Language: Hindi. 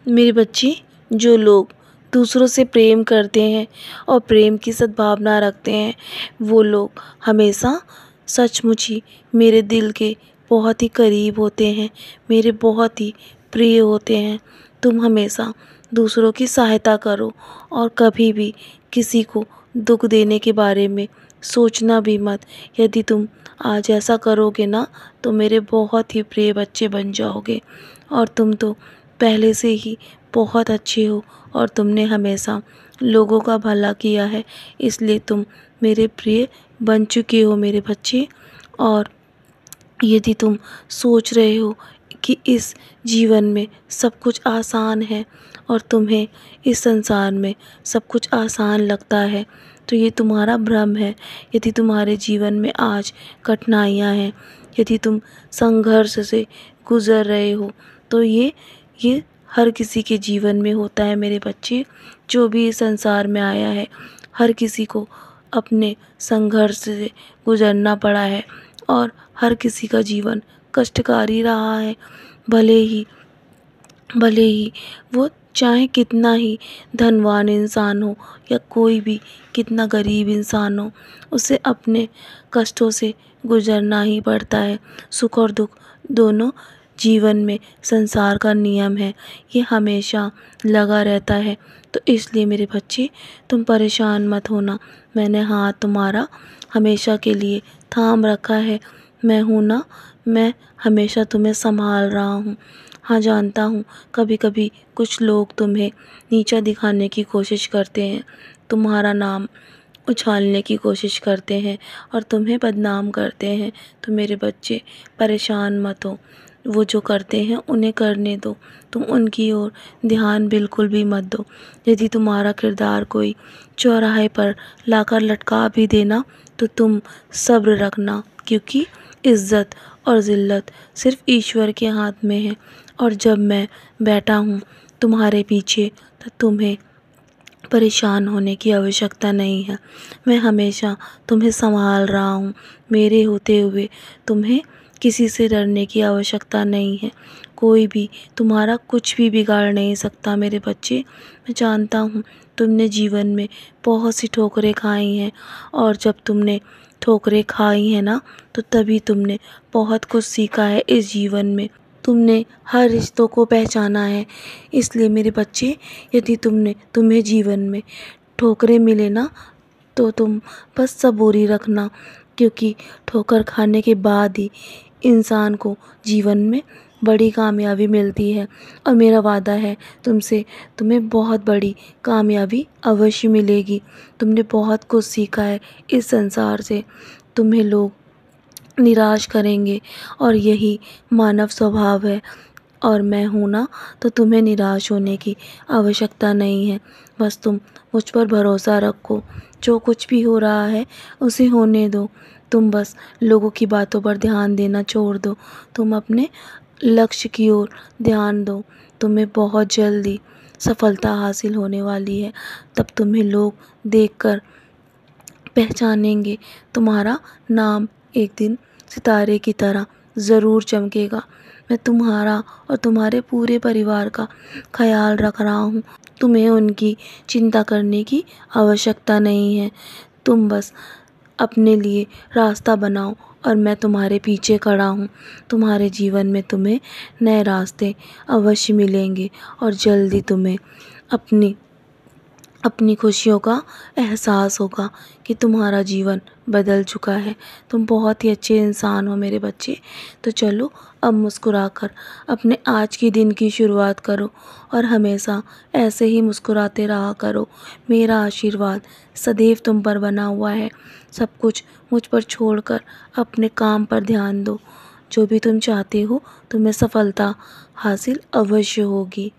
मेरे बच्चे, जो लोग दूसरों से प्रेम करते हैं और प्रेम की सद्भावना रखते हैं, वो लोग हमेशा सचमुच ही मेरे दिल के बहुत ही करीब होते हैं, मेरे बहुत ही प्रिय होते हैं। तुम हमेशा दूसरों की सहायता करो और कभी भी किसी को दुख देने के बारे में सोचना भी मत। यदि तुम आज ऐसा करोगे ना, तो मेरे बहुत ही प्रिय बच्चे बन जाओगे। और तुम तो पहले से ही बहुत अच्छे हो और तुमने हमेशा लोगों का भला किया है, इसलिए तुम मेरे प्रिय बन चुके हो मेरे बच्चे। और यदि तुम सोच रहे हो कि इस जीवन में सब कुछ आसान है और तुम्हें इस संसार में सब कुछ आसान लगता है, तो ये तुम्हारा भ्रम है। यदि तुम्हारे जीवन में आज कठिनाइयाँ हैं, यदि तुम संघर्ष से गुज़र रहे हो, तो ये हर किसी के जीवन में होता है मेरे बच्चे। जो भी इस संसार में आया है, हर किसी को अपने संघर्ष से गुज़रना पड़ा है और हर किसी का जीवन कष्टकारी रहा है। भले ही वो चाहे कितना ही धनवान इंसान हो या कोई भी कितना गरीब इंसान हो, उसे अपने कष्टों से गुजरना ही पड़ता है। सुख और दुख दोनों जीवन में संसार का नियम है, ये हमेशा लगा रहता है। तो इसलिए मेरे बच्चे, तुम परेशान मत होना। मैंने हाथ तुम्हारा हमेशा के लिए थाम रखा है। मैं हूँ ना, मैं हमेशा तुम्हें संभाल रहा हूँ। हाँ, जानता हूँ कभी कभी कुछ लोग तुम्हें नीचा दिखाने की कोशिश करते हैं, तुम्हारा नाम उछालने की कोशिश करते हैं और तुम्हें बदनाम करते हैं। तो मेरे बच्चे, परेशान मत हो। वो जो करते हैं उन्हें करने दो, तुम उनकी ओर ध्यान बिल्कुल भी मत दो। यदि तुम्हारा किरदार कोई चौराहे पर लाकर लटका भी देना, तो तुम सब्र रखना, क्योंकि इज़्ज़त और ज़िल्लत सिर्फ़ ईश्वर के हाथ में है। और जब मैं बैठा हूँ तुम्हारे पीछे, तो तुम्हें परेशान होने की आवश्यकता नहीं है। मैं हमेशा तुम्हें संभाल रहा हूँ। मेरे होते हुए तुम्हें किसी से डरने की आवश्यकता नहीं है। कोई भी तुम्हारा कुछ भी बिगाड़ नहीं सकता मेरे बच्चे। मैं जानता हूँ तुमने जीवन में बहुत सी ठोकरें खाई हैं, और जब तुमने ठोकरें खाई हैं ना, तो तभी तुमने बहुत कुछ सीखा है इस जीवन में। तुमने हर रिश्तों को पहचाना है। इसलिए मेरे बच्चे, यदि तुम्हें जीवन में ठोकरें मिले ना, तो तुम बस सबूरी रखना, क्योंकि ठोकर खाने के बाद ही इंसान को जीवन में बड़ी कामयाबी मिलती है। और मेरा वादा है तुमसे, तुम्हें बहुत बड़ी कामयाबी अवश्य मिलेगी। तुमने बहुत कुछ सीखा है इस संसार से। तुम्हें लोग निराश करेंगे और यही मानव स्वभाव है। और मैं हूँ ना, तो तुम्हें निराश होने की आवश्यकता नहीं है। बस तुम मुझ पर भरोसा रखो। जो कुछ भी हो रहा है उसे होने दो। तुम बस लोगों की बातों पर ध्यान देना छोड़ दो। तुम अपने लक्ष्य की ओर ध्यान दो। तुम्हें बहुत जल्दी सफलता हासिल होने वाली है। तब तुम्हें लोग देखकर पहचानेंगे। तुम्हारा नाम एक दिन सितारे की तरह ज़रूर चमकेगा। मैं तुम्हारा और तुम्हारे पूरे परिवार का ख्याल रख रहा हूँ। तुम्हें उनकी चिंता करने की आवश्यकता नहीं है। तुम बस अपने लिए रास्ता बनाओ और मैं तुम्हारे पीछे खड़ा हूँ। तुम्हारे जीवन में तुम्हें नए रास्ते अवश्य मिलेंगे और जल्दी तुम्हें अपनी अपनी खुशियों का एहसास होगा कि तुम्हारा जीवन बदल चुका है। तुम बहुत ही अच्छे इंसान हो मेरे बच्चे। तो चलो, अब मुस्कुराकर अपने आज के दिन की शुरुआत करो और हमेशा ऐसे ही मुस्कुराते रहा करो। मेरा आशीर्वाद सदैव तुम पर बना हुआ है। सब कुछ मुझ पर छोड़कर अपने काम पर ध्यान दो। जो भी तुम चाहते हो, तुम्हें सफलता हासिल अवश्य होगी।